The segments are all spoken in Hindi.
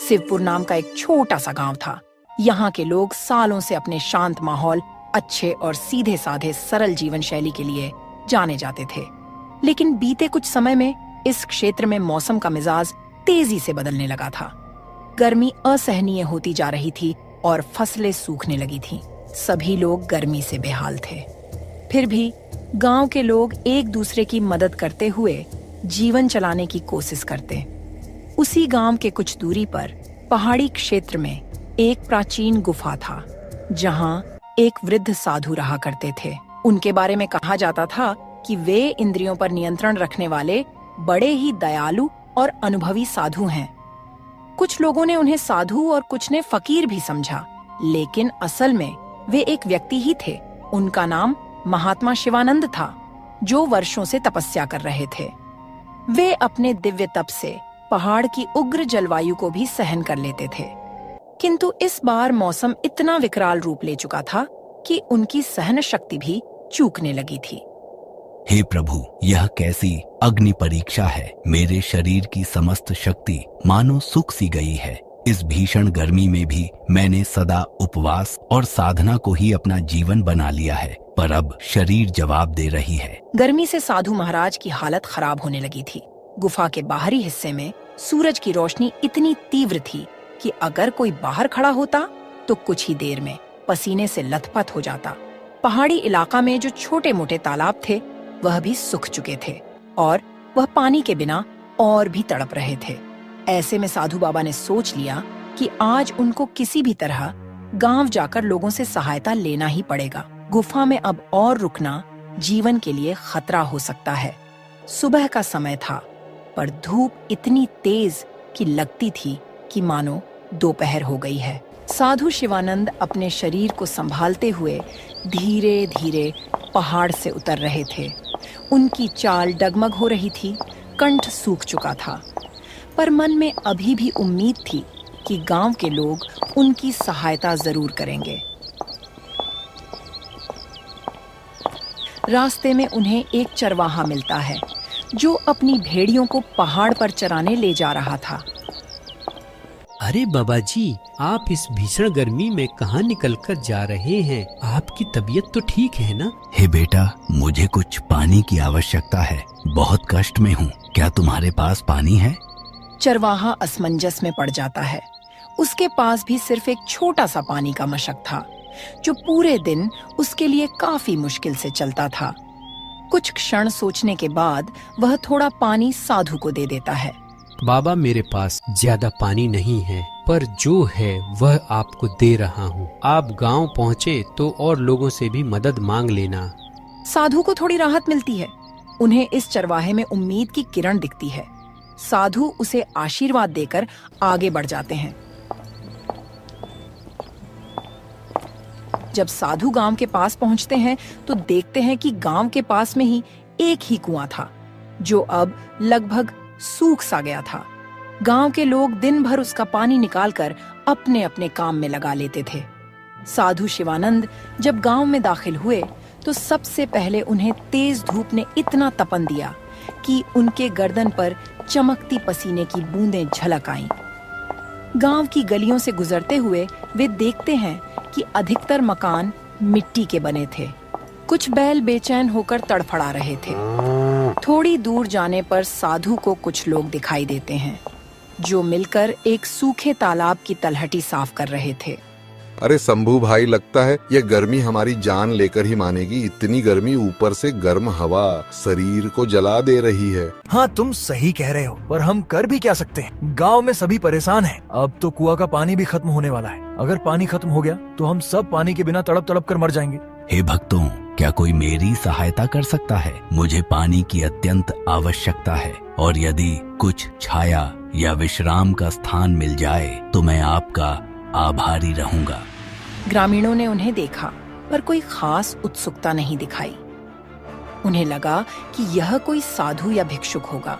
शिवपुर नाम का एक छोटा सा गांव था। यहाँ के लोग सालों से अपने शांत माहौल, अच्छे और सीधे साधे सरल जीवन शैली के लिए जाने जाते थे। लेकिन बीते कुछ समय में इस क्षेत्र में मौसम का मिजाज तेजी से बदलने लगा था। गर्मी असहनीय होती जा रही थी और फसलें सूखने लगी थीं। सभी लोग गर्मी से बेहाल थे। फिर भी गांव के लोग एक दूसरे की मदद करते हुए जीवन चलाने की कोशिश करते। उसी गांव के कुछ दूरी पर पहाड़ी क्षेत्र में एक प्राचीन गुफा था, जहां एक वृद्ध साधु रहा करते थे। उनके बारे में कहा जाता था कि वे इंद्रियों पर नियंत्रण रखने वाले बड़े ही दयालु और अनुभवी साधु हैं। कुछ लोगों ने उन्हें साधु और कुछ ने फकीर भी समझा, लेकिन असल में वे एक व्यक्ति ही थे। उनका नाम महात्मा शिवानंद था, जो वर्षों से तपस्या कर रहे थे। वे अपने दिव्य तप से पहाड़ की उग्र जलवायु को भी सहन कर लेते थे। किंतु इस बार मौसम इतना विकराल रूप ले चुका था कि उनकी सहन शक्ति भी चूकने लगी थी। हे प्रभु, यह कैसी अग्नि परीक्षा है। मेरे शरीर की समस्त शक्ति मानो सूख सी गई है। इस भीषण गर्मी में भी मैंने सदा उपवास और साधना को ही अपना जीवन बना लिया है, पर अब शरीर जवाब दे रही है। गर्मी से साधु महाराज की हालत खराब होने लगी थी। गुफा के बाहरी हिस्से में सूरज की रोशनी इतनी तीव्र थी कि अगर कोई बाहर खड़ा होता तो कुछ ही देर में पसीने से लथपथ हो जाता। पहाड़ी इलाका में जो छोटे मोटे तालाब थे वह भी सूख चुके थे और वह पानी के बिना और भी तड़प रहे थे। ऐसे में साधु बाबा ने सोच लिया कि आज उनको किसी भी तरह गांव जाकर लोगों से सहायता लेना ही पड़ेगा। गुफा में अब और रुकना जीवन के लिए खतरा हो सकता है। सुबह का समय था, पर धूप इतनी तेज कि लगती थी कि मानो दोपहर हो गई है। साधु शिवानंद अपने शरीर को संभालते हुए धीरे धीरे पहाड़ से उतर रहे थे। उनकी चाल डगमग हो रही थी, कंठ सूख चुका था, पर मन में अभी भी उम्मीद थी कि गांव के लोग उनकी सहायता जरूर करेंगे। रास्ते में उन्हें एक चरवाहा मिलता है, जो अपनी भेड़ियों को पहाड़ पर चराने ले जा रहा था। अरे बाबा जी, आप इस भीषण गर्मी में कहाँ निकलकर जा रहे हैं? आपकी तबीयत तो ठीक है ना? हे बेटा, मुझे कुछ पानी की आवश्यकता है। बहुत कष्ट में हूँ। क्या तुम्हारे पास पानी है? चरवाहा असमंजस में पड़ जाता है। उसके पास भी सिर्फ एक छोटा सा पानी का मशक था, जो पूरे दिन उसके लिए काफी मुश्किल से चलता था। कुछ क्षण सोचने के बाद वह थोड़ा पानी साधु को दे देता है। बाबा, मेरे पास ज्यादा पानी नहीं है, पर जो है वह आपको दे रहा हूँ। आप गांव पहुँचे तो और लोगों से भी मदद मांग लेना। साधु को थोड़ी राहत मिलती है। उन्हें इस चरवाहे में उम्मीद की किरण दिखती है। साधु उसे आशीर्वाद देकर आगे बढ़ जाते हैं। जब साधु गांव के पास पहुंचते हैं तो देखते हैं कि गांव के पास में ही एक ही कुआं था, जो अब लगभग सूख सा गया था। गांव के लोग दिन भर उसका पानी निकालकर अपने अपने काम में लगा लेते थे। साधु शिवानंद जब गांव में दाखिल हुए तो सबसे पहले उन्हें तेज धूप ने इतना तपन दिया कि उनके गर्दन पर चमकती पसीने की बूंदें झलक आईं। गांव की गलियों से गुजरते हुए वे देखते हैं कि अधिकतर मकान मिट्टी के बने थे। कुछ बैल बेचैन होकर तड़फड़ा रहे थे। थोड़ी दूर जाने पर साधु को कुछ लोग दिखाई देते हैं, जो मिलकर एक सूखे तालाब की तलहटी साफ कर रहे थे। अरे शंभू भाई, लगता है ये गर्मी हमारी जान लेकर ही मानेगी। इतनी गर्मी, ऊपर से गर्म हवा शरीर को जला दे रही है। हाँ, तुम सही कह रहे हो, पर हम कर भी क्या सकते हैं? गांव में सभी परेशान हैं। अब तो कुआं का पानी भी खत्म होने वाला है। अगर पानी खत्म हो गया तो हम सब पानी के बिना तड़प तड़प कर मर जाएंगे। हे भक्तों, क्या कोई मेरी सहायता कर सकता है? मुझे पानी की अत्यंत आवश्यकता है, और यदि कुछ छाया या विश्राम का स्थान मिल जाए तो मैं आपका आभारी रहूंगा। ग्रामीणों ने उन्हें देखा, पर कोई खास उत्सुकता नहीं दिखाई। उन्हें लगा कि यह कोई साधु या भिक्षुक होगा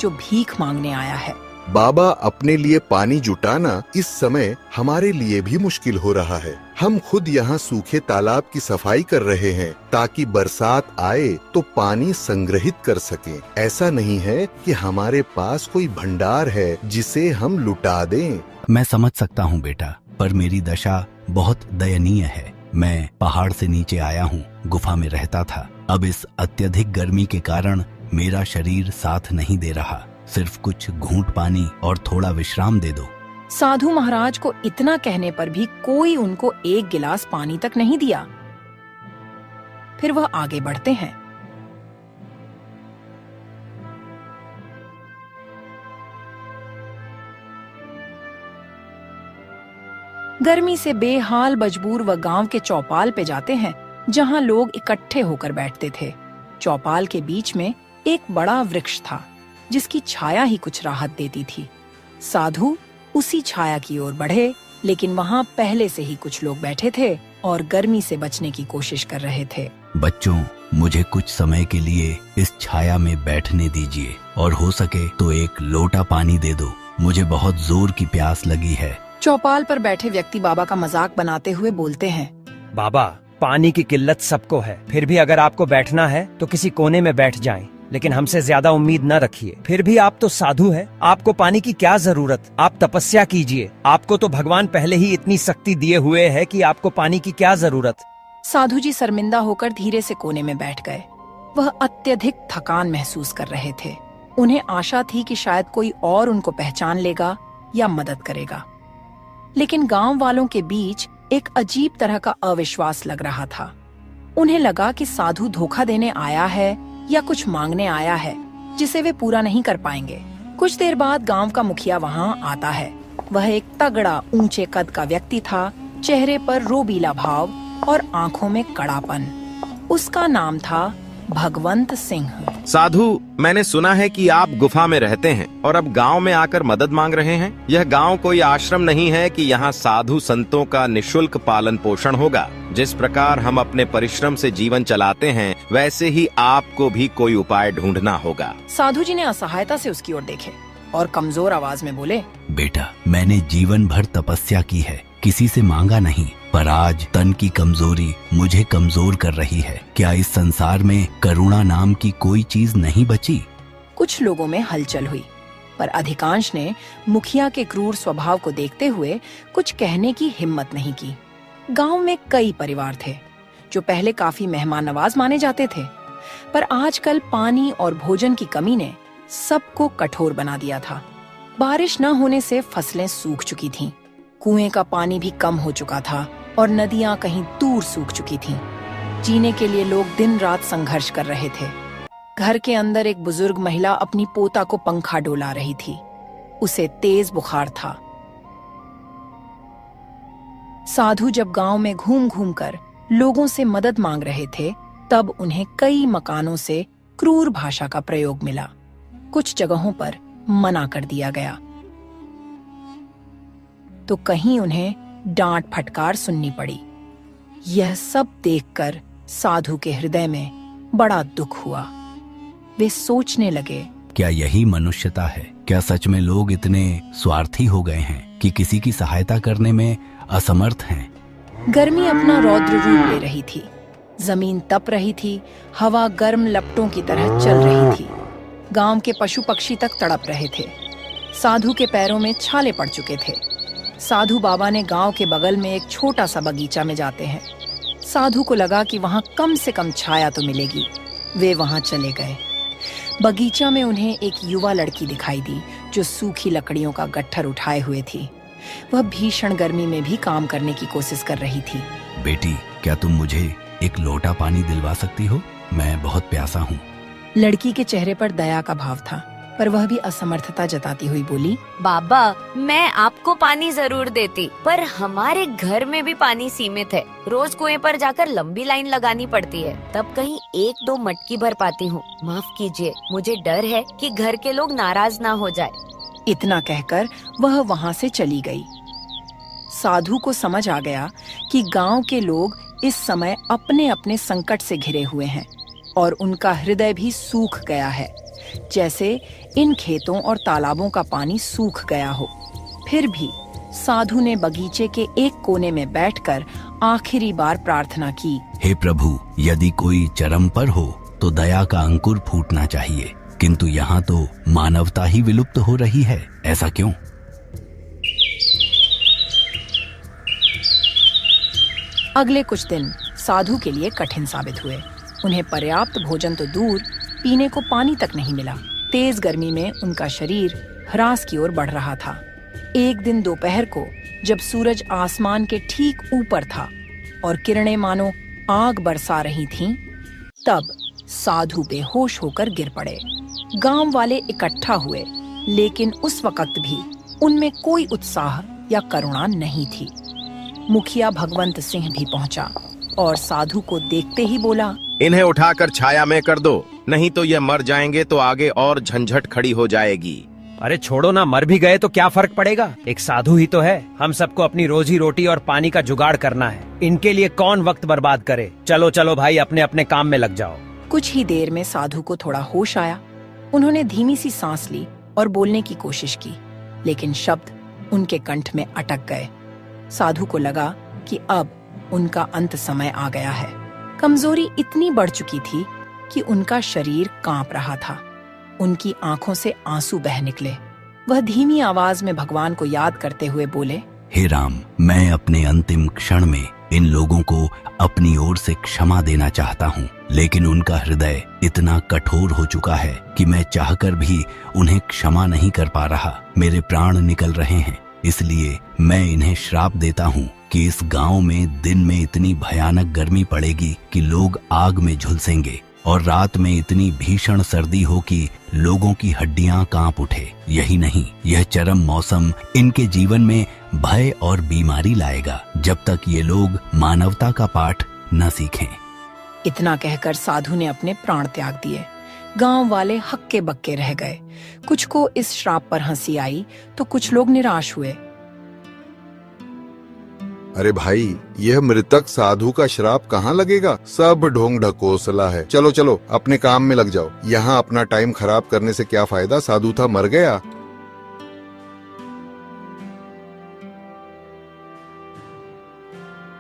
जो भीख मांगने आया है। बाबा अपने लिए पानी जुटाना इस समय हमारे लिए भी मुश्किल हो रहा है। हम खुद यहाँ सूखे तालाब की सफाई कर रहे हैं ताकि बरसात आए तो पानी संग्रहित कर सकें। ऐसा नहीं है कि हमारे पास कोई भंडार है जिसे हम लुटा दें। मैं समझ सकता हूँ बेटा, पर मेरी दशा बहुत दयनीय है। मैं पहाड़ से नीचे आया हूँ, गुफा में रहता था। अब इस अत्यधिक गर्मी के कारण मेरा शरीर साथ नहीं दे रहा। सिर्फ कुछ घूंट पानी और थोड़ा विश्राम दे दो। साधु महाराज को इतना कहने पर भी कोई उनको एक गिलास पानी तक नहीं दिया। फिर वह आगे बढ़ते हैं। गर्मी से बेहाल मजबूर वह गांव के चौपाल पे जाते हैं, जहां लोग इकट्ठे होकर बैठते थे। चौपाल के बीच में एक बड़ा वृक्ष था जिसकी छाया ही कुछ राहत देती थी। साधु उसी छाया की ओर बढ़े, लेकिन वहां पहले से ही कुछ लोग बैठे थे और गर्मी से बचने की कोशिश कर रहे थे। बच्चों, मुझे कुछ समय के लिए इस छाया में बैठने दीजिए और हो सके तो एक लोटा पानी दे दो। मुझे बहुत जोर की प्यास लगी है। चौपाल पर बैठे व्यक्ति बाबा का मजाक बनाते हुए बोलते हैं, बाबा, पानी की किल्लत सबको है, फिर भी अगर आपको बैठना है तो किसी कोने में बैठ जाएं, लेकिन हमसे ज्यादा उम्मीद न रखिए। फिर भी आप तो साधु हैं, आपको पानी की क्या जरूरत? आप तपस्या कीजिए। आपको तो भगवान पहले ही इतनी शक्ति दिए हुए है कि आपको पानी की क्या जरूरत? साधु जी शर्मिंदा होकर धीरे से कोने में बैठ गए। वह अत्यधिक थकान महसूस कर रहे थे। उन्हें आशा थी कि शायद कोई और उनको पहचान लेगा या मदद करेगा, लेकिन गांव वालों के बीच एक अजीब तरह का अविश्वास लग रहा था। उन्हें लगा कि साधु धोखा देने आया है या कुछ मांगने आया है जिसे वे पूरा नहीं कर पाएंगे। कुछ देर बाद गांव का मुखिया वहां आता है। वह एक तगड़ा ऊंचे कद का व्यक्ति था, चेहरे पर रोबीला भाव और आंखों में कड़ापन। उसका नाम था भगवंत सिंह। साधु, मैंने सुना है कि आप गुफा में रहते हैं और अब गांव में आकर मदद मांग रहे हैं। यह गांव कोई आश्रम नहीं है कि यहाँ साधु संतों का निशुल्क पालन पोषण होगा। जिस प्रकार हम अपने परिश्रम से जीवन चलाते हैं, वैसे ही आपको भी कोई उपाय ढूंढना होगा। साधु जी ने असहायता से उसकी ओर देखे और कमजोर आवाज में बोले, बेटा, मैंने जीवन भर तपस्या की है, किसी से मांगा नहीं, पर आज तन की कमजोरी मुझे कमजोर कर रही है। क्या इस संसार में करुणा नाम की कोई चीज नहीं बची? कुछ लोगों में हलचल हुई, पर अधिकांश ने मुखिया के क्रूर स्वभाव को देखते हुए कुछ कहने की हिम्मत नहीं की। गांव में कई परिवार थे जो पहले काफी मेहमान नवाज माने जाते थे, पर आजकल पानी और भोजन की कमी ने सबको कठोर बना दिया था। बारिश न होने से फसलें सूख चुकी थीं, कुएं का पानी भी कम हो चुका था और नदियां कहीं दूर सूख चुकी थीं। जीने के लिए लोग दिन रात संघर्ष कर रहे थे। घर के अंदर एक बुजुर्ग महिला अपनी पोता को पंखा डोला रही थी। उसे तेज बुखार था। साधु जब गांव में घूम घूम कर लोगों से मदद मांग रहे थे, तब उन्हें कई मकानों से क्रूर भाषा का प्रयोग मिला। कुछ जगहों पर मना कर दिया गया, तो कहीं उन्हें डांट फटकार सुननी पड़ी। यह सब देखकर साधु के हृदय में बड़ा दुख हुआ। वे सोचने लगे, क्या यही मनुष्यता है? क्या सच में लोग इतने स्वार्थी हो गए हैं कि किसी की सहायता करने में असमर्थ हैं? गर्मी अपना रौद्र रूप ले रही थी। जमीन तप रही थी, हवा गर्म लपटों की तरह चल रही थी। गांव के पशु पक्षी तक तड़प रहे थे। साधु के पैरों में छाले पड़ चुके थे। साधु बाबा ने गांव के बगल में एक छोटा सा बगीचा में जाते हैं। साधु को लगा कि वहां कम से कम छाया तो मिलेगी। वे वहां चले गए। बगीचा में उन्हें एक युवा लड़की दिखाई दी जो सूखी लकड़ियों का गट्ठर उठाए हुए थी। वह भीषण गर्मी में भी काम करने की कोशिश कर रही थी। बेटी, क्या तुम मुझे एक लोटा पानी दिलवा सकती हो? मैं बहुत प्यासा हूँ। लड़की के चेहरे पर दया का भाव था, पर वह भी असमर्थता जताती हुई बोली, बाबा, मैं आपको पानी जरूर देती, पर हमारे घर में भी पानी सीमित है। रोज कुएं पर जाकर लंबी लाइन लगानी पड़ती है, तब कहीं 1-2 मटकी भर पाती हूँ। माफ कीजिए, मुझे डर है कि घर के लोग नाराज ना हो जाए। इतना कहकर वह वहां से चली गई। साधु को समझ आ गया कि गांव के लोग इस समय अपने अपने संकट से घिरे हुए हैं और उनका हृदय भी सूख गया है। जैसे इन खेतों और तालाबों का पानी सूख गया हो। फिर भी साधु ने बगीचे के एक कोने में बैठकर आखिरी बार प्रार्थना की, हे प्रभु, यदि कोई चरम पर हो तो दया का अंकुर फूटना चाहिए, किंतु यहाँ तो मानवता ही विलुप्त हो रही है, ऐसा क्यों? अगले कुछ दिन साधु के लिए कठिन साबित हुए। उन्हें पर्याप्त भोजन तो दूर, पीने को पानी तक नहीं मिला। तेज गर्मी में उनका शरीर ह्रास की ओर बढ़ रहा था। एक दिन दोपहर को जब सूरज आसमान के ठीक ऊपर था और किरणें मानो आग बरसा रही थीं, तब साधु बेहोश होकर गिर पड़े। गांव वाले इकट्ठा हुए, लेकिन उस वक्त भी उनमें कोई उत्साह या करुणा नहीं थी। मुखिया भगवंत सिंह भी पहुंचा और साधु को देखते ही बोला, इन्हें उठाकर छाया में कर दो, नहीं तो ये मर जाएंगे तो आगे और झंझट खड़ी हो जाएगी। अरे छोड़ो ना, मर भी गए तो क्या फर्क पड़ेगा, एक साधु ही तो है। हम सबको अपनी रोजी रोटी और पानी का जुगाड़ करना है, इनके लिए कौन वक्त बर्बाद करे। चलो चलो भाई, अपने अपने काम में लग जाओ। कुछ ही देर में साधु को थोड़ा होश आया। उन्होंने धीमी सी सांस ली और बोलने की कोशिश की, लेकिन शब्द उनके कंठ में अटक गए। साधु को लगा कि अब उनका अंत समय आ गया है। कमजोरी इतनी बढ़ चुकी थी कि उनका शरीर कांप रहा था। उनकी आंखों से आंसू बह निकले। वह धीमी आवाज में भगवान को याद करते हुए बोले, हे राम, मैं अपने अंतिम क्षण में इन लोगों को अपनी ओर से क्षमा देना चाहता हूँ, लेकिन उनका हृदय इतना कठोर हो चुका है कि मैं चाहकर भी उन्हें क्षमा नहीं कर पा रहा। मेरे प्राण निकल रहे हैं, इसलिए मैं इन्हें श्राप देता हूँ कि इस गांव में दिन में इतनी भयानक गर्मी पड़ेगी कि लोग आग में झुलसेंगे और रात में इतनी भीषण सर्दी हो कि लोगों की हड्डियां कांप उठे। यही नहीं, यह चरम मौसम इनके जीवन में भय और बीमारी लाएगा जब तक ये लोग मानवता का पाठ न सीखें। इतना कहकर साधु ने अपने प्राण त्याग दिए। गांव वाले हक्के बक्के रह गए। कुछ को इस श्राप पर हंसी आई तो कुछ लोग निराश हुए। अरे भाई, यह मृतक साधु का श्राप कहाँ लगेगा? सब ढोंग ढकोसला है। चलो चलो, अपने काम में लग जाओ। यहाँ अपना टाइम खराब करने से क्या फायदा? साधु था, मर गया।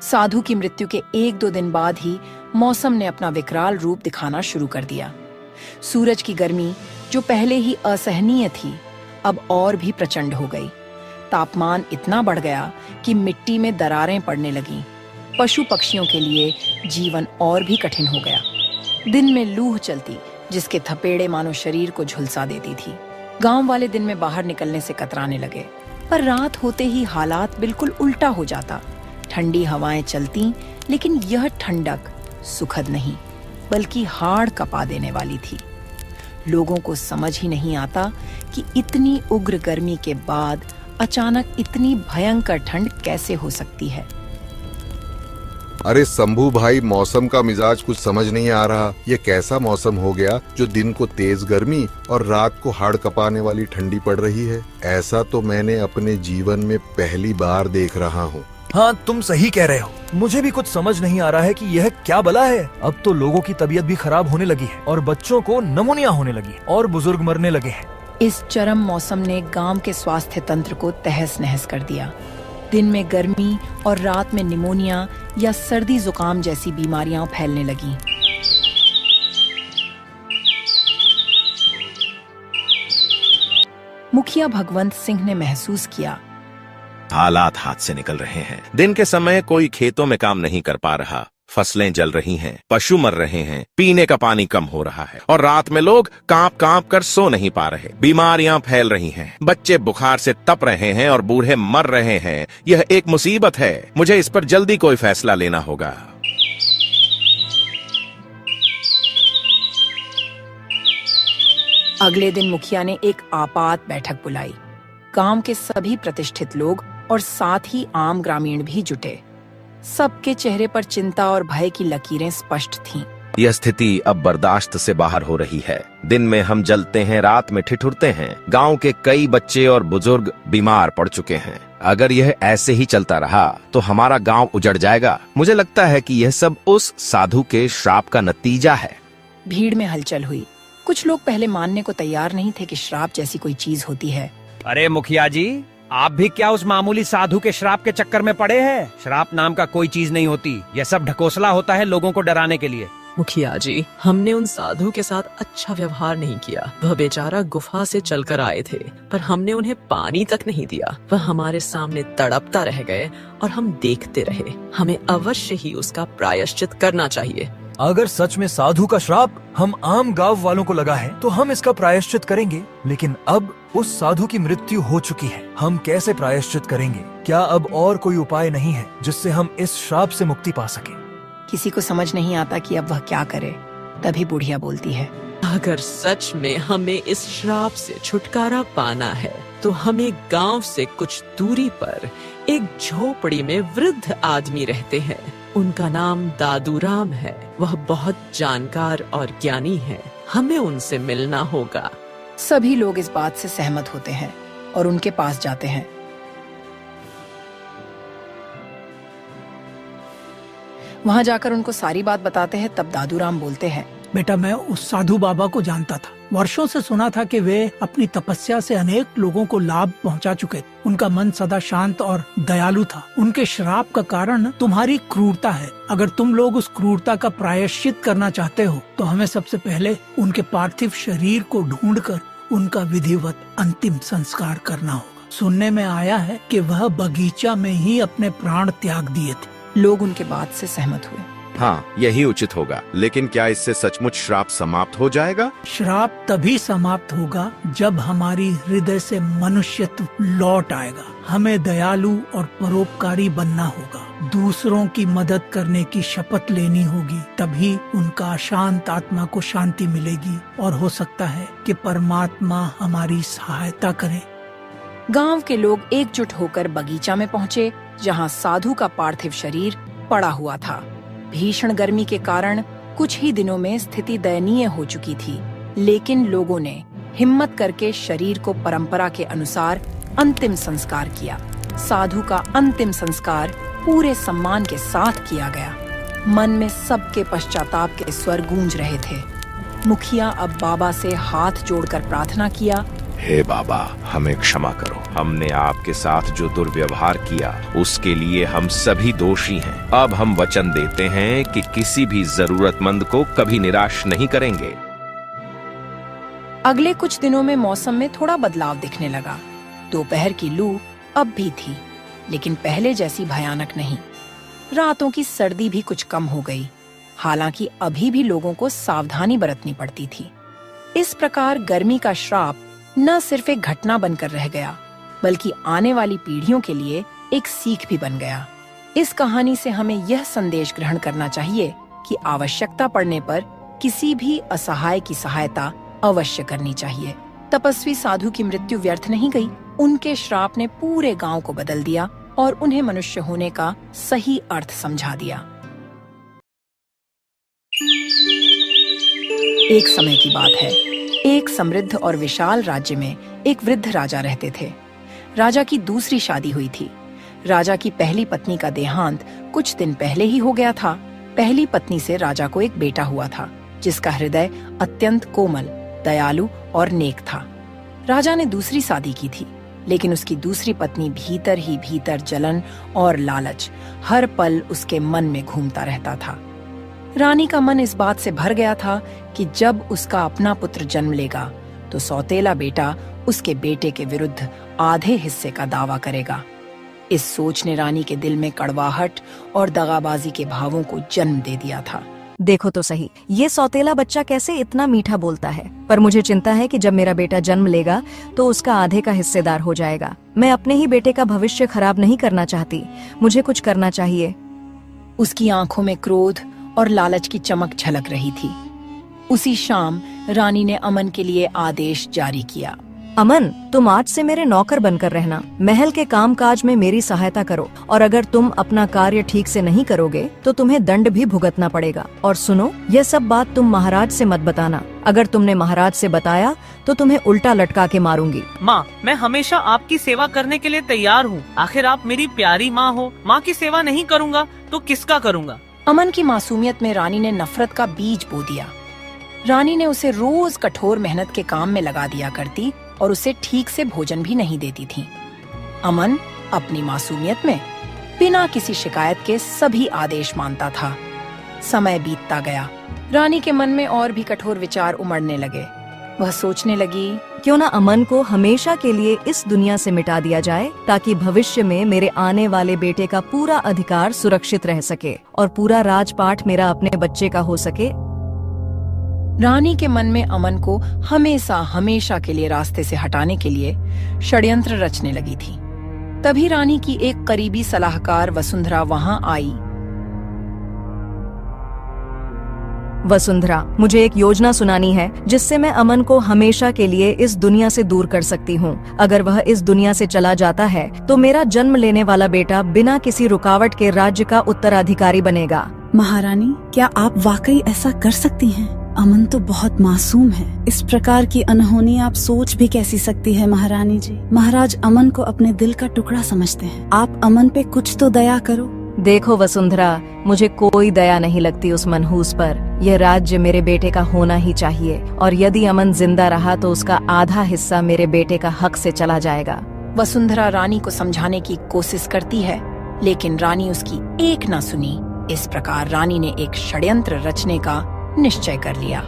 साधु की मृत्यु के 1-2 दिन बाद ही मौसम ने अपना विकराल रूप दिखाना शुरू कर दिया। सूरज की गर्मी, जो पहले ही असहनीय थी, अब और भी प्रचंड हो गई। तापमान इतना बढ़ गया कि मिट्टी में दरारें पड़ने लगीं। पशु पक्षियों के लिए जीवन और भी कठिन हो गया। दिन में लूह चलती, जिसके थपेड़े मानो शरीर को झुलसा देती थी। गांव वाले दिन में बाहर निकलने से कतराने लगे, पर रात होते ही हालात बिल्कुल उल्टा हो जाता। ठंडी हवाएं चलती, लेकिन यह ठंडक सुखद नहीं, बल्कि हाड़ कपा देने वाली थी। लोगों को समझ ही नहीं आता कि इतनी उग्र गर्मी के बाद अचानक इतनी भयंकर ठंड कैसे हो सकती है। अरे शंभू भाई, मौसम का मिजाज कुछ समझ नहीं आ रहा। ये कैसा मौसम हो गया जो दिन को तेज गर्मी और रात को हाड़ कपाने वाली ठंडी पड़ रही है? ऐसा तो मैंने अपने जीवन में पहली बार देख रहा हूँ। हाँ, तुम सही कह रहे हो। मुझे भी कुछ समझ नहीं आ रहा है कि यह क्या बला है। अब तो लोगों की तबीयत भी खराब होने लगी है और बच्चों को निमोनिया होने लगी और बुजुर्ग मरने लगे हैं। इस चरम मौसम ने गांव के स्वास्थ्य तंत्र को तहस नहस कर दिया। दिन में गर्मी और रात में निमोनिया या सर्दी जुकाम जैसी बीमारियां फैलने लगीं। मुखिया भगवंत सिंह ने महसूस किया, हालात हाथ से निकल रहे हैं। दिन के समय कोई खेतों में काम नहीं कर पा रहा, फसलें जल रही हैं, पशु मर रहे हैं, पीने का पानी कम हो रहा है और रात में लोग कांप कांप कर सो नहीं पा रहे। बीमारियां फैल रही हैं, बच्चे बुखार से तप रहे हैं और बूढ़े मर रहे हैं। यह एक मुसीबत है। मुझे इस पर जल्दी कोई फैसला लेना होगा। अगले दिन मुखिया ने एक आपात बैठक बुलाई। गांव के सभी प्रतिष्ठित लोग और साथ ही आम ग्रामीण भी जुटे। सबके चेहरे पर चिंता और भय की लकीरें स्पष्ट थीं। यह स्थिति अब बर्दाश्त से बाहर हो रही है। दिन में हम जलते हैं, रात में ठिठुरते हैं। गांव के कई बच्चे और बुजुर्ग बीमार पड़ चुके हैं। अगर यह ऐसे ही चलता रहा तो हमारा गांव उजड़ जाएगा। मुझे लगता है कि यह सब उस साधु के श्राप का नतीजा है। भीड़ में हलचल हुई। कुछ लोग पहले मानने को तैयार नहीं थे कि श्राप जैसी कोई चीज होती है। अरे मुखिया जी, आप भी क्या उस मामूली साधु के श्राप के चक्कर में पड़े हैं? श्राप नाम का कोई चीज नहीं होती, यह सब ढकोसला होता है लोगों को डराने के लिए। मुखिया जी, हमने उन साधु के साथ अच्छा व्यवहार नहीं किया। वह बेचारा गुफा से चलकर आए थे, पर हमने उन्हें पानी तक नहीं दिया। वह हमारे सामने तड़पता रह गए और हम देखते रहे। हमें अवश्य ही उसका प्रायश्चित करना चाहिए। अगर सच में साधु का श्राप हम आम गांव वालों को लगा है तो हम इसका प्रायश्चित करेंगे, लेकिन अब उस साधु की मृत्यु हो चुकी है। हम कैसे प्रायश्चित करेंगे? क्या अब और कोई उपाय नहीं है जिससे हम इस श्राप से मुक्ति पा सके? किसी को समझ नहीं आता कि अब वह क्या करे। तभी बुढ़िया बोलती है, अगर सच में हमें इस श्राप से छुटकारा पाना है तो हमें गांव से कुछ दूरी पर एक झोपड़ी में वृद्ध आदमी रहते हैं। उनका नाम दादूराम है। वह बहुत जानकार और ज्ञानी है। हमें उनसे मिलना होगा। सभी लोग इस बात से सहमत होते हैं और उनके पास जाते हैं। वहां जाकर उनको सारी बात बताते हैं। तब दादूराम बोलते हैं, बेटा, मैं उस साधु बाबा को जानता था। वर्षों से सुना था कि वे अपनी तपस्या से अनेक लोगों को लाभ पहुंचा चुके थे। उनका मन सदा शांत और दयालु था। उनके श्राप का कारण तुम्हारी क्रूरता है। अगर तुम लोग उस क्रूरता का प्रायश्चित करना चाहते हो तो हमें सबसे पहले उनके पार्थिव शरीर को ढूंढकर उनका विधिवत अंतिम संस्कार करना होगा। सुनने में आया है कि वह बगीचा में ही अपने प्राण त्याग दिए थे। लोग उनके बात से सहमत हुए। हाँ, यही उचित होगा। लेकिन क्या इससे सचमुच श्राप समाप्त हो जाएगा? श्राप तभी समाप्त होगा जब हमारी हृदय से मनुष्यत्व लौट आएगा। हमें दयालु और परोपकारी बनना होगा। दूसरों की मदद करने की शपथ लेनी होगी। तभी उनका अशांत आत्मा को शांति मिलेगी और हो सकता है कि परमात्मा हमारी सहायता करे। गांव के लोग एकजुट होकर बगीचा में पहुँचे जहाँ साधु का पार्थिव शरीर पड़ा हुआ था। भीषण गर्मी के कारण कुछ ही दिनों में स्थिति दयनीय हो चुकी थी, लेकिन लोगों ने हिम्मत करके शरीर को परंपरा के अनुसार अंतिम संस्कार किया। साधु का अंतिम संस्कार पूरे सम्मान के साथ किया गया। मन में सबके पश्चाताप के स्वर गूंज रहे थे। मुखिया अब बाबा से हाथ जोड़कर प्रार्थना किया, हे बाबा, हमें क्षमा करो। हमने आपके साथ जो दुर्व्यवहार किया उसके लिए हम सभी दोषी हैं। अब हम वचन देते हैं कि किसी भी जरूरतमंद को कभी निराश नहीं करेंगे। अगले कुछ दिनों में मौसम में थोड़ा बदलाव दिखने लगा। दोपहर की लू अब भी थी, लेकिन पहले जैसी भयानक नहीं। रातों की सर्दी भी कुछ कम हो गई। हालांकि अभी भी लोगों को सावधानी बरतनी पड़ती थी। इस प्रकार गर्मी का श्राप न सिर्फ एक घटना बनकर रह गया, बल्कि आने वाली पीढ़ियों के लिए एक सीख भी बन गया। इस कहानी से हमें यह संदेश ग्रहण करना चाहिए कि आवश्यकता पड़ने पर किसी भी असहाय की सहायता अवश्य करनी चाहिए। तपस्वी साधु की मृत्यु व्यर्थ नहीं गई। उनके श्राप ने पूरे गांव को बदल दिया और उन्हें मनुष्य होने का सही अर्थ समझा दिया। एक समय की बात है। एक समृद्ध और विशाल राज्य में एक वृद्ध राजा रहते थे। राजा की दूसरी शादी हुई थी। राजा की पहली पत्नी का देहांत कुछ दिन पहले ही हो गया था। पहली पत्नी से राजा को एक बेटा हुआ था, जिसका हृदय अत्यंत कोमल, दयालु और नेक था। राजा ने दूसरी शादी की थी, लेकिन उसकी दूसरी पत्नी भीतर ही भीतर जलन और लालच हर पल उसके मन में घूमता रहता था। रानी का मन इस बात से भर गया था कि जब उसका अपना पुत्र जन्म लेगा तो सौतेला बेटा उसके बेटे के विरुद्ध आधे हिस्से का दावा करेगा। इस सोच ने रानी के दिल में कड़वाहट और दगाबाजी के भावों को जन्म दे दिया था। देखो तो सही, ये सौतेला बच्चा कैसे इतना मीठा बोलता है। पर मुझे चिंता है कि जब मेरा बेटा जन्म लेगा तो उसका आधे का हिस्सेदार हो जाएगा। मैं अपने ही बेटे का भविष्य खराब नहीं करना चाहती। मुझे कुछ करना चाहिए। उसकी आंखों में क्रोध और लालच की चमक झलक रही थी। उसी शाम रानी ने अमन के लिए आदेश जारी किया। अमन, तुम आज से मेरे नौकर बनकर रहना। महल के कामकाज में मेरी सहायता करो, और अगर तुम अपना कार्य ठीक से नहीं करोगे तो तुम्हें दंड भी भुगतना पड़ेगा। और सुनो, यह सब बात तुम महाराज से मत बताना। अगर तुमने महाराज से बताया तो तुम्हें उल्टा लटका के मारूंगी। माँ, मैं हमेशा आपकी सेवा करने के लिए तैयार हूँ। आखिर आप मेरी प्यारी माँ हो। माँ की सेवा नहीं करूँगा तो किसका करूँगा? अमन की मासूमियत में रानी ने नफरत का बीज बो दिया। रानी ने उसे रोज कठोर मेहनत के काम में लगा दिया करती और उसे ठीक से भोजन भी नहीं देती थी। अमन अपनी मासूमियत में बिना किसी शिकायत के सभी आदेश मानता था। समय बीतता गया, रानी के मन में और भी कठोर विचार उमड़ने लगे। वह सोचने लगी, क्यों ना अमन को हमेशा के लिए इस दुनिया से मिटा दिया जाए, ताकि भविष्य में मेरे आने वाले बेटे का पूरा अधिकार सुरक्षित रह सके और पूरा राजपाट मेरा अपने बच्चे का हो सके। रानी के मन में अमन को हमेशा हमेशा के लिए रास्ते से हटाने के लिए षड्यंत्र रचने लगी थी। तभी रानी की एक करीबी सलाहकार वसुंधरा वहां आई। वसुंधरा, मुझे एक योजना सुनानी है जिससे मैं अमन को हमेशा के लिए इस दुनिया से दूर कर सकती हूँ। अगर वह इस दुनिया से चला जाता है तो मेरा जन्म लेने वाला बेटा बिना किसी रुकावट के राज्य का उत्तराधिकारी बनेगा। महारानी, क्या आप वाकई ऐसा कर सकती हैं? अमन तो बहुत मासूम है। इस प्रकार की अनहोनी आप सोच भी कैसी सकती है महारानी जी। महाराज अमन को अपने दिल का टुकड़ा समझते हैं। आप अमन पे कुछ तो दया करो। देखो वसुंधरा, मुझे कोई दया नहीं लगती उस मनहूस पर। यह राज्य मेरे बेटे का होना ही चाहिए और यदि अमन जिंदा रहा तो उसका आधा हिस्सा मेरे बेटे का हक से चला जाएगा। वसुंधरा रानी को समझाने की कोशिश करती है, लेकिन रानी उसकी एक न सुनी। इस प्रकार रानी ने एक षड्यंत्र रचने का निश्चय कर लिया।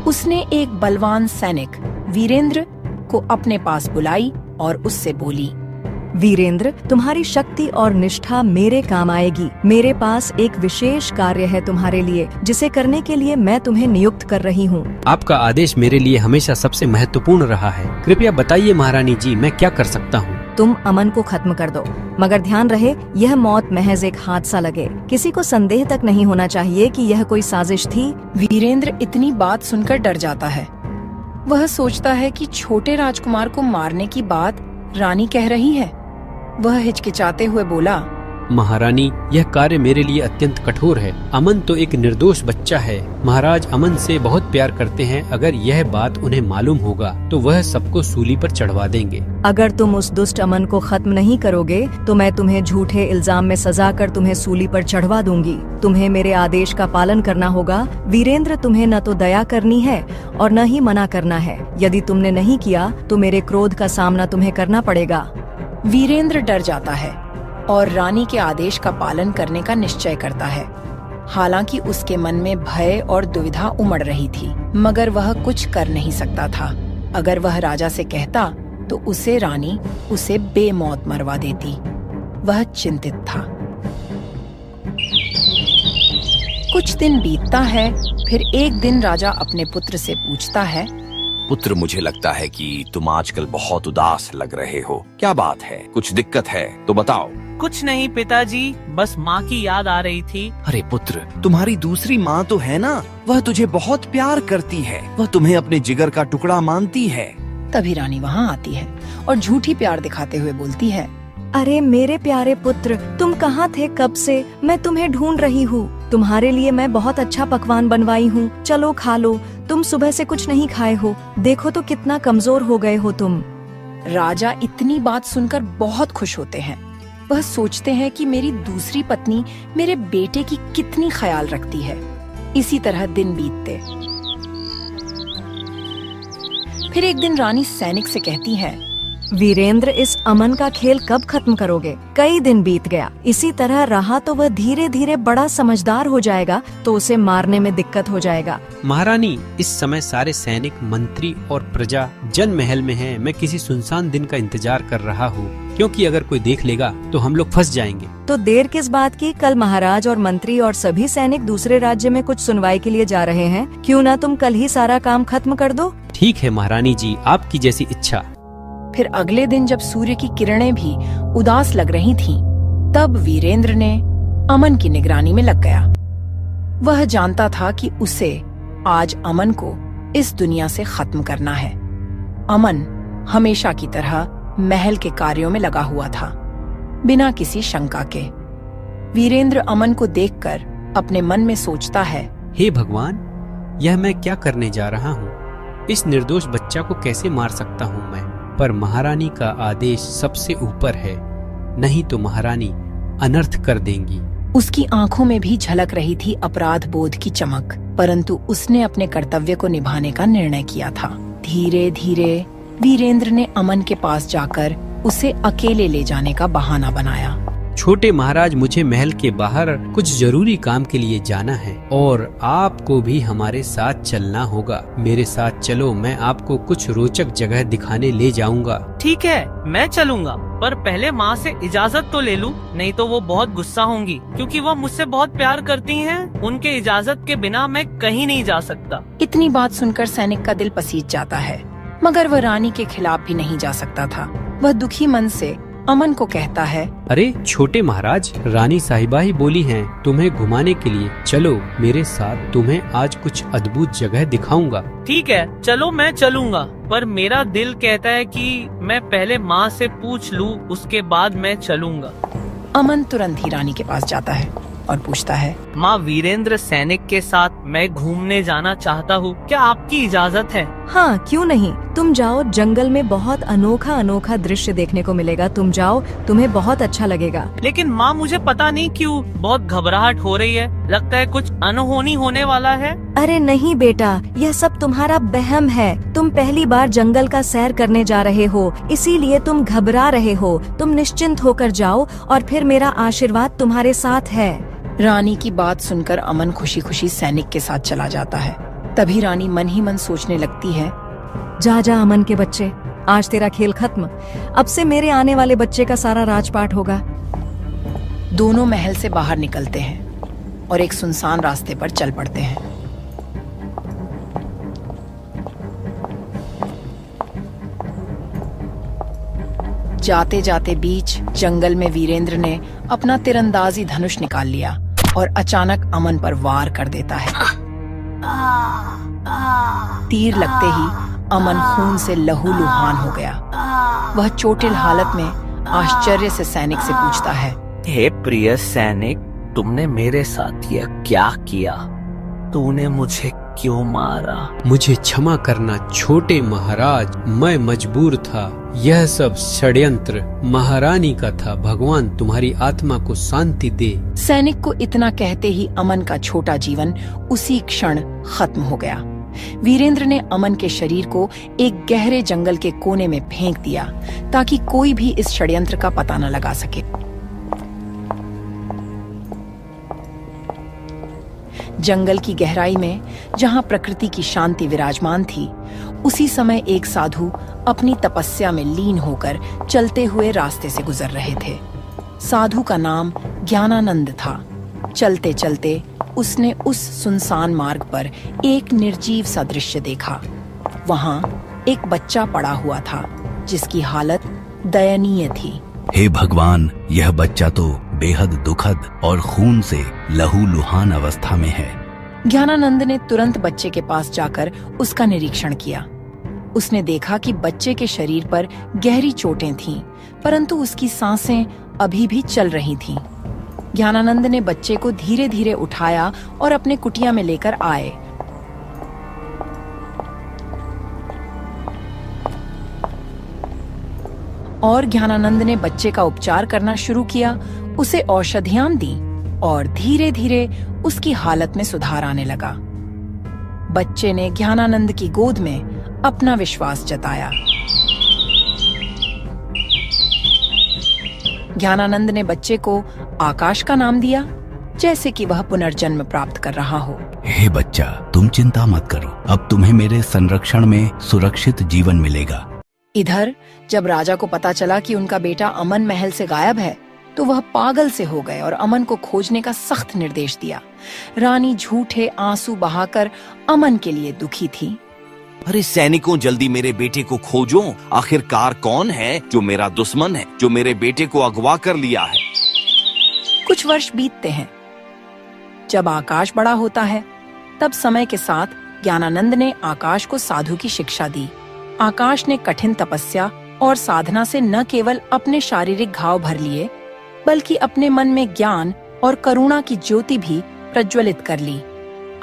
उसने एक बलवान सैनिक वीरेंद्र को अपने पास बुलाई और उससे बोली, वीरेंद्र, तुम्हारी शक्ति और निष्ठा मेरे काम आएगी। मेरे पास एक विशेष कार्य है तुम्हारे लिए, जिसे करने के लिए मैं तुम्हें नियुक्त कर रही हूँ। आपका आदेश मेरे लिए हमेशा सबसे महत्वपूर्ण रहा है। कृपया बताइए महारानी जी, मैं क्या कर सकता हूँ? तुम अमन को खत्म कर दो, मगर ध्यान रहे यह मौत महज एक हादसा लगे। किसी को संदेह तक नहीं होना चाहिए कि यह कोई साजिश थी। वीरेंद्र इतनी बात सुनकर डर जाता है। वह सोचता है कि छोटे राजकुमार को मारने की बात रानी कह रही है। वह हिचकिचाते हुए बोला, महारानी, यह कार्य मेरे लिए अत्यंत कठोर है। अमन तो एक निर्दोष बच्चा है। महाराज अमन से बहुत प्यार करते हैं। अगर यह बात उन्हें मालूम होगा तो वह सबको सूली पर चढ़वा देंगे। अगर तुम उस दुष्ट अमन को खत्म नहीं करोगे तो मैं तुम्हें झूठे इल्जाम में सजा कर तुम्हें सूली पर चढ़वा दूंगी। तुम्हें मेरे आदेश का पालन करना होगा। वीरेंद्र, तुम्हें न तो दया करनी है और न ही मना करना है। यदि तुमने नहीं किया तो मेरे क्रोध का सामना तुम्हें करना पड़ेगा। वीरेंद्र डर जाता है और रानी के आदेश का पालन करने का निश्चय करता है। हालांकि उसके मन में भय और दुविधा उमड़ रही थी, मगर वह कुछ कर नहीं सकता था। अगर वह राजा से कहता तो उसे रानी उसे बेमौत मरवा देती। वह चिंतित था। कुछ दिन बीतता है। फिर एक दिन राजा अपने पुत्र से पूछता है, पुत्र, मुझे लगता है कि तुम आजकल बहुत उदास लग रहे हो। क्या बात है? कुछ दिक्कत है तो बताओ। कुछ नहीं पिताजी, बस माँ की याद आ रही थी। अरे पुत्र, तुम्हारी दूसरी माँ तो है ना, वह तुझे बहुत प्यार करती है। वह तुम्हें अपने जिगर का टुकड़ा मानती है। तभी रानी वहाँ आती है और झूठी प्यार दिखाते हुए बोलती है, अरे मेरे प्यारे पुत्र, तुम कहाँ थे कब से? मैं तुम्हें ढूंढ रही हूँ। तुम्हारे लिए मैं बहुत अच्छा पकवान बनवाई हूँ, चलो खा लो। तुम सुबह से कुछ नहीं खाए हो, देखो तो कितना कमजोर हो गए हो तुम। राजा इतनी बात सुनकर बहुत खुश होते हैं। वह सोचते हैं कि मेरी दूसरी पत्नी मेरे बेटे की कितनी ख्याल रखती है। इसी तरह दिन बीतते। फिर एक दिन रानी सैनिक से कहती है, वीरेंद्र, इस अमन का खेल कब खत्म करोगे? कई दिन बीत गया, इसी तरह रहा तो वह धीरे धीरे बड़ा समझदार हो जाएगा तो उसे मारने में दिक्कत हो जाएगा। महारानी, इस समय सारे सैनिक, मंत्री और प्रजा जन महल में हैं। मैं किसी सुनसान दिन का इंतजार कर रहा हूँ, क्योंकि अगर कोई देख लेगा तो हम लोग फंस जाएंगे। तो देर किस बात की? कल महाराज और मंत्री और सभी सैनिक दूसरे राज्य में कुछ सुनवाई के लिए जा रहे हैं। क्यों ना तुम कल ही सारा काम खत्म कर दो? ठीक है महारानी जी, आपकी जैसी इच्छा। फिर अगले दिन जब सूर्य की किरणें भी उदास लग रही थीं, तब वीरेंद्र ने अमन की निगरानी में लग गया। वह जानता था कि उसे आज अमन को इस दुनिया से खत्म करना है। अमन हमेशा की तरह महल के कार्यों में लगा हुआ था, बिना किसी शंका के। वीरेंद्र अमन को देखकर अपने मन में सोचता है, हे भगवान, यह मैं क्या करने जा रहा हूँ? इस निर्दोष बच्चा को कैसे मार सकता हूँ मैं? पर महारानी का आदेश सबसे ऊपर है, नहीं तो महारानी अनर्थ कर देंगी। उसकी आंखों में भी झलक रही थी अपराध बोध की चमक, परंतु उसने अपने कर्तव्य को निभाने का निर्णय किया था। धीरे धीरे वीरेंद्र ने अमन के पास जाकर उसे अकेले ले जाने का बहाना बनाया। छोटे महाराज, मुझे महल के बाहर कुछ जरूरी काम के लिए जाना है और आपको भी हमारे साथ चलना होगा। मेरे साथ चलो, मैं आपको कुछ रोचक जगह दिखाने ले जाऊंगा। ठीक है, मैं चलूंगा, पर पहले माँ से इजाजत तो ले लूं, नहीं तो वो बहुत गुस्सा होंगी, क्योंकि वो मुझसे बहुत प्यार करती हैं। उनके इजाजत के बिना मैं कहीं नहीं जा सकता। इतनी बात सुनकर सैनिक का दिल पसीज जाता है, मगर वह रानी के खिलाफ भी नहीं जा सकता था। वह दुखी मन से अमन को कहता है, अरे छोटे महाराज, रानी साहिबा ही बोली हैं तुम्हें घुमाने के लिए। चलो मेरे साथ, तुम्हें आज कुछ अद्भुत जगह दिखाऊंगा। ठीक है, चलो मैं चलूंगा, पर मेरा दिल कहता है कि मैं पहले माँ से पूछ लूं, उसके बाद मैं चलूंगा। अमन तुरंत ही रानी के पास जाता है और पूछता है, माँ, वीरेंद्र सैनिक के साथ मैं घूमने जाना चाहता हूँ, क्या आपकी इजाजत है? हाँ, क्यों नहीं, तुम जाओ। जंगल में बहुत अनोखा अनोखा दृश्य देखने को मिलेगा। तुम जाओ, तुम्हें बहुत अच्छा लगेगा। लेकिन माँ, मुझे पता नहीं क्यों बहुत घबराहट हो रही है, लगता है कुछ अनहोनी होने वाला है। अरे नहीं बेटा, यह सब तुम्हारा वहम है। तुम पहली बार जंगल का सैर करने जा रहे हो, इसीलिए तुम घबरा रहे हो। तुम निश्चिंत होकर जाओ और फिर मेरा आशीर्वाद तुम्हारे साथ है। रानी की बात सुनकर अमन खुशी खुशी सैनिक के साथ चला जाता है। तभी रानी मन ही मन सोचने लगती है, जा जा अमन के बच्चे, आज तेरा खेल खत्म। अब से मेरे आने वाले बच्चे का सारा राजपाट होगा। दोनों महल से बाहर निकलते हैं और एक सुनसान रास्ते पर चल पड़ते हैं। जाते जाते बीच जंगल में वीरेंद्र ने अपना तीरंदाजी धनुष निकाल लिया और अचानक अमन पर वार कर देता है। तीर लगते ही अमन खून से लहूलुहान हो गया। वह चोटिल हालत में आश्चर्य से सैनिक से पूछता है, हे प्रिय सैनिक, तुमने मेरे साथ यह क्या किया? तूने मुझे क्यों मारा? मुझे क्षमा करना छोटे महाराज, मैं मजबूर था। यह सब षड्यंत्र महारानी का था। भगवान तुम्हारी आत्मा को शांति दे। सैनिक को इतना कहते ही अमन का छोटा जीवन उसी क्षण खत्म हो गया। वीरेंद्र ने अमन के शरीर को एक गहरे जंगल के कोने में फेंक दिया ताकि कोई भी इस षड्यंत्र का पता न लगा सके। जंगल की गहराई में जहां प्रकृति की शांति विराजमान थी, उसी समय एक साधु अपनी तपस्या में लीन होकर चलते हुए रास्ते से गुजर रहे थे। साधु का नाम ज्ञानानंद था। चलते चलते उसने उस सुनसान मार्ग पर एक निर्जीव सा दृश्य देखा। वहां एक बच्चा पड़ा हुआ था जिसकी हालत दयनीय थी। हे भगवान, यह बच्चा तो बेहद दुखद और खून से लहूलुहान अवस्था में है। ज्ञानानंद ने तुरंत बच्चे के पास जाकर उसका निरीक्षण किया। उसने देखा कि बच्चे के शरीर पर गहरी चोटें थीं, परंतु उसकी सांसें अभी भी चल रही थीं। ज्ञानानंद ने बच्चे को धीरे धीरे उठाया और अपने कुटिया में लेकर आए। और ज्ञानानंद ने बच्चे का उपचार करना शुरू किया, उसे औषधियां दी और धीरे धीरे उसकी हालत में सुधार आने लगा। बच्चे ने ज्ञानानंद की गोद में अपना विश्वास जताया। ज्ञानानंद ने बच्चे को आकाश का नाम दिया, जैसे कि वह पुनर्जन्म प्राप्त कर रहा हो। हे बच्चा, तुम चिंता मत करो, अब तुम्हें मेरे संरक्षण में सुरक्षित जीवन मिलेगा। इधर जब राजा को पता चला कि उनका बेटा अमन महल से गायब है, तो वह पागल से हो गए और अमन को खोजने का सख्त निर्देश दिया। रानी झूठे आंसू बहाकर अमन के लिए दुखी थी। अरे सैनिकों, जल्दी मेरे बेटे को खोजो। आखिरकार कौन है जो मेरा दुश्मन है, जो मेरे बेटे को अगवा कर लिया है? कुछ वर्ष बीतते हैं। जब आकाश बड़ा होता है, तब समय के साथ ज्ञानानंद ने आकाश को साधु की शिक्षा दी। आकाश ने कठिन तपस्या और साधना से न केवल अपने शारीरिक घाव भर लिए, बल्कि अपने मन में ज्ञान और करुणा की ज्योति भी प्रज्वलित कर ली।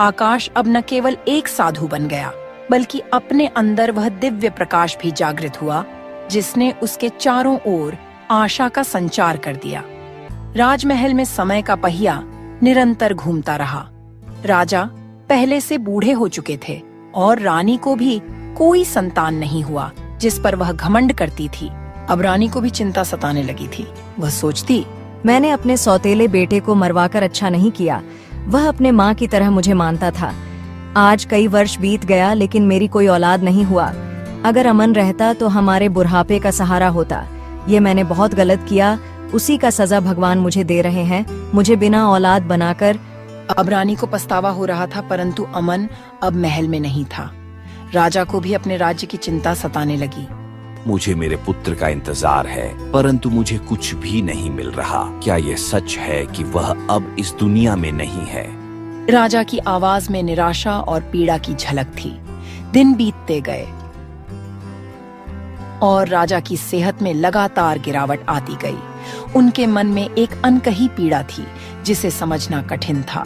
आकाश अब न केवल एक साधु बन गया, बल्कि अपने अंदर वह दिव्य प्रकाश भी जागृत हुआ, जिसने उसके चारों ओर आशा का संचार कर दिया। राजमहल में समय का पहिया निरंतर घूमता रहा। राजा पहले से बूढ़े हो चुके थे और रानी को भी कोई संतान नहीं हुआ, जिस पर वह घमंड करती थी। अब रानी को भी चिंता सताने लगी थी। वह सोचती, मैंने अपने सौतेले बेटे को मरवाकर अच्छा नहीं किया। वह अपने माँ की तरह मुझे मानता था। आज कई वर्ष बीत गया लेकिन मेरी कोई औलाद नहीं हुआ। अगर अमन रहता तो हमारे बुढ़ापे का सहारा होता। ये मैंने बहुत गलत किया, उसी का सजा भगवान मुझे दे रहे हैं, मुझे बिना औलाद बनाकर। अब रानी को पछतावा हो रहा था, परंतु अमन अब महल में नहीं था। राजा को भी अपने राज्य की चिंता सताने लगी। मुझे मेरे पुत्र का इंतजार है, परंतु मुझे कुछ भी नहीं मिल रहा। क्या ये सच है कि वह अब इस दुनिया में नहीं है? राजा की आवाज में निराशा और पीड़ा की झलक थी। दिन बीतते गए और राजा की सेहत में लगातार गिरावट आती गई। उनके मन में एक अनकही पीड़ा थी जिसे समझना कठिन था।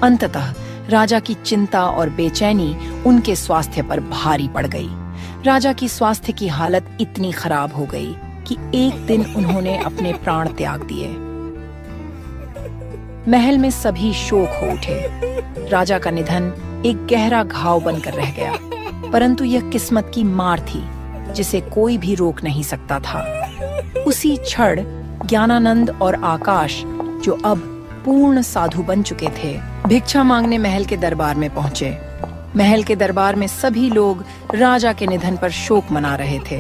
अंततः राजा की चिंता और बेचैनी उनके स्वास्थ्य पर भारी पड़ गई। राजा की स्वास्थ्य की हालत इतनी खराब हो गई कि एक दिन उन्होंने अपने प्राण त्याग दिए। महल में सभी शोक हो उठे। राजा का निधन एक गहरा घाव बनकर रह गया, परंतु यह किस्मत की मार थी जिसे कोई भी रोक नहीं सकता था। उसी क्षण ज्ञानानंद और आकाश, जो अब पूर्ण साधु बन चुके थे, भिक्षा मांगने महल के दरबार में पहुंचे। महल के दरबार में सभी लोग राजा के निधन पर शोक मना रहे थे।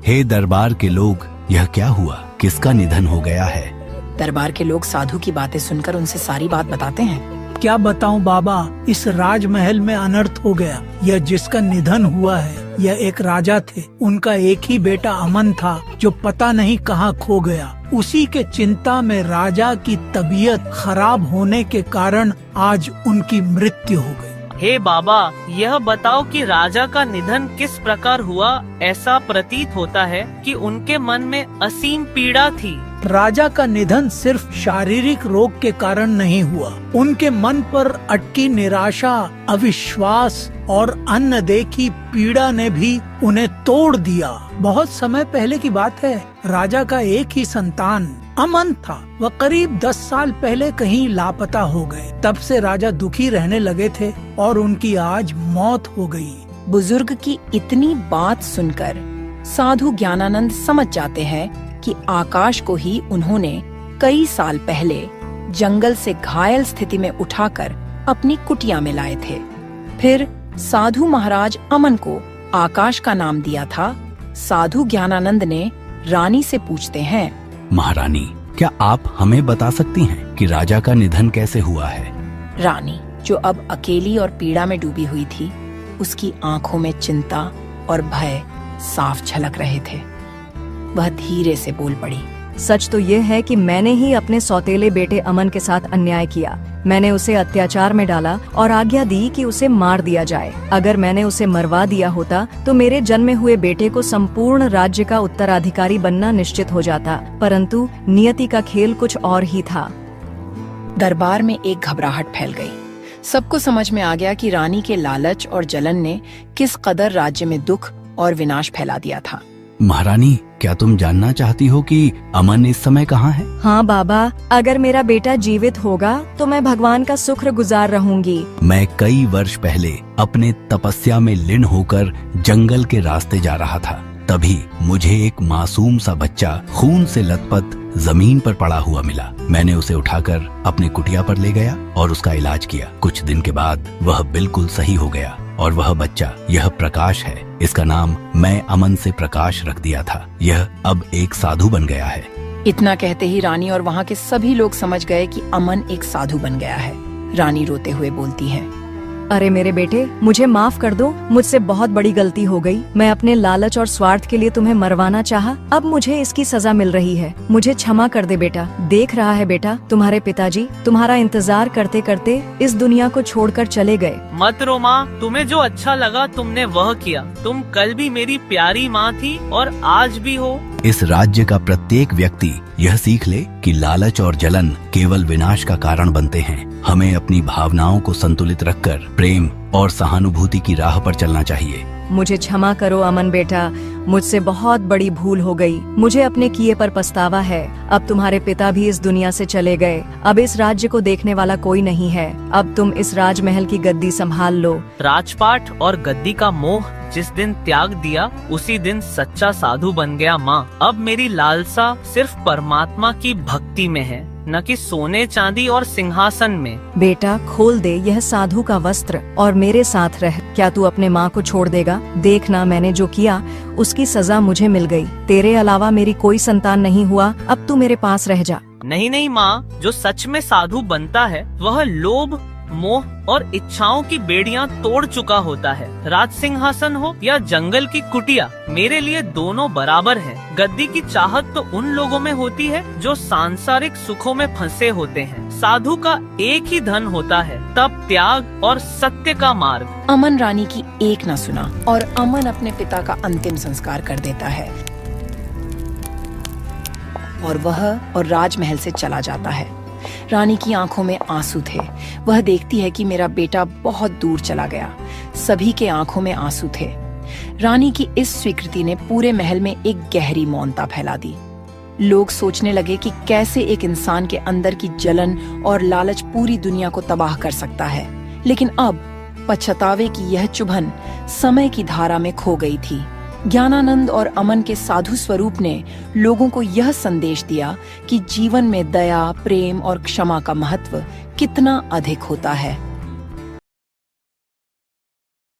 हे दरबार के लोग, यह क्या हुआ? किसका निधन हो गया है? दरबार के लोग साधु की बातें सुनकर उनसे सारी बात बताते हैं। क्या बताऊं बाबा, इस राजमहल में अनर्थ हो गया। यह जिसका निधन हुआ है, यह एक राजा थे। उनका एक ही बेटा अमन था जो पता नहीं कहाँ खो गया। उसी के चिंता में राजा की तबीयत खराब होने के कारण आज उनकी मृत्यु हो गई। हे बाबा, यह बताओ कि राजा का निधन किस प्रकार हुआ। ऐसा प्रतीत होता है कि उनके मन में असीम पीड़ा थी। राजा का निधन सिर्फ शारीरिक रोग के कारण नहीं हुआ। उनके मन पर अटकी निराशा, अविश्वास और अनदेखी पीड़ा ने भी उन्हें तोड़ दिया। बहुत समय पहले की बात है। राजा का एक ही संतान अमन था। वह करीब 10 साल पहले कहीं लापता हो गए। तब से राजा दुखी रहने लगे थे और उनकी आज मौत हो गई। बुजुर्ग की इतनी बात सुनकर साधु ज्ञानानंद समझ जाते हैं कि आकाश को ही उन्होंने कई साल पहले जंगल से घायल स्थिति में उठाकर अपनी कुटिया में लाए थे। फिर साधु महाराज अमन को आकाश का नाम दिया था। साधु ज्ञानानंद ने रानी से पूछते हैं, महारानी, क्या आप हमें बता सकती हैं कि राजा का निधन कैसे हुआ है? रानी, जो अब अकेली और पीड़ा में डूबी हुई थी, उसकी आंखों में चिंता और भय साफ झलक रहे थे। वह धीरे से बोल पड़ी, सच तो ये है कि मैंने ही अपने सौतेले बेटे अमन के साथ अन्याय किया। मैंने उसे अत्याचार में डाला और आज्ञा दी कि उसे मार दिया जाए। अगर मैंने उसे मरवा दिया होता तो मेरे जन्मे हुए बेटे को संपूर्ण राज्य का उत्तराधिकारी बनना निश्चित हो जाता, परंतु नियति का खेल कुछ और ही था। दरबार में एक घबराहट फैल गई। सबको समझ में आ गया कि रानी के लालच और जलन ने किस कदर राज्य में दुख और विनाश फैला दिया था। महारानी, क्या तुम जानना चाहती हो कि अमन इस समय कहाँ है? हाँ बाबा, अगर मेरा बेटा जीवित होगा तो मैं भगवान का शुक्रगुजार रहूंगी। मैं कई वर्ष पहले अपने तपस्या में लीन होकर जंगल के रास्ते जा रहा था। तभी मुझे एक मासूम सा बच्चा खून से लथपथ जमीन पर पड़ा हुआ मिला। मैंने उसे उठाकर अपने कुटिया पर ले गया और उसका इलाज किया। कुछ दिन के बाद वह बिल्कुल सही हो गया और वह बच्चा, यह प्रकाश है। इसका नाम मैं अमन से प्रकाश रख दिया था। यह अब एक साधु बन गया है। इतना कहते ही रानी और वहाँ के सभी लोग समझ गए कि अमन एक साधु बन गया है। रानी रोते हुए बोलती है, अरे मेरे बेटे, मुझे माफ कर दो। मुझसे बहुत बड़ी गलती हो गई। मैं अपने लालच और स्वार्थ के लिए तुम्हें मरवाना चाहा। अब मुझे इसकी सजा मिल रही है। मुझे क्षमा कर दे बेटा। देख रहा है बेटा, तुम्हारे पिताजी तुम्हारा इंतजार करते करते इस दुनिया को छोड़कर चले गए। मत रो माँ, तुम्हें जो अच्छा लगा तुमने वह किया। तुम कल भी मेरी प्यारी माँ थी और आज भी हो। इस राज्य का प्रत्येक व्यक्ति यह सीख ले कि लालच और जलन केवल विनाश का कारण बनते हैं। हमें अपनी भावनाओं को संतुलित रखकर प्रेम और सहानुभूति की राह पर चलना चाहिए। मुझे क्षमा करो अमन बेटा, मुझसे बहुत बड़ी भूल हो गई। मुझे अपने किए पर पछतावा है। अब तुम्हारे पिता भी इस दुनिया से चले गए। अब इस राज्य को देखने वाला कोई नहीं है। अब तुम इस राजमहल की गद्दी संभाल लो। राजपाट और गद्दी का मोह जिस दिन त्याग दिया उसी दिन सच्चा साधु बन गया माँ। अब मेरी लालसा सिर्फ परमात्मा की भक्ति में है, न कि सोने चांदी और सिंहासन में। बेटा खोल दे यह साधु का वस्त्र और मेरे साथ रह। क्या तू अपने माँ को छोड़ देगा? देखना मैंने जो किया उसकी सजा मुझे मिल गई। तेरे अलावा मेरी कोई संतान नहीं हुआ। अब तू मेरे पास रह जा। नहीं नहीं माँ, जो सच में साधु बनता है वह लोभ, मोह और इच्छाओं की बेड़ियां तोड़ चुका होता है। राज सिंहासन हो या जंगल की कुटिया, मेरे लिए दोनों बराबर हैं। गद्दी की चाहत तो उन लोगों में होती है जो सांसारिक सुखों में फंसे होते हैं। साधु का एक ही धन होता है, तप, त्याग और सत्य का मार्ग। अमन रानी की एक न सुना और अमन अपने पिता का अंतिम संस्कार कर देता है और वह और राजमहल से चला जाता है। रानी की आंखों में आंसू थे। वह देखती है कि मेरा बेटा बहुत दूर चला गया। सभी के आंखों में आंसू थे। रानी की इस स्वीकृति ने पूरे महल में एक गहरी मौनता फैला दी। लोग सोचने लगे कि कैसे एक इंसान के अंदर की जलन और लालच पूरी दुनिया को तबाह कर सकता है। लेकिन अब पछतावे की यह चुभन समय की धारा में खो गई थी। ज्ञानानंद और अमन के साधु स्वरूप ने लोगों को यह संदेश दिया कि जीवन में दया, प्रेम और क्षमा का महत्व कितना अधिक होता है।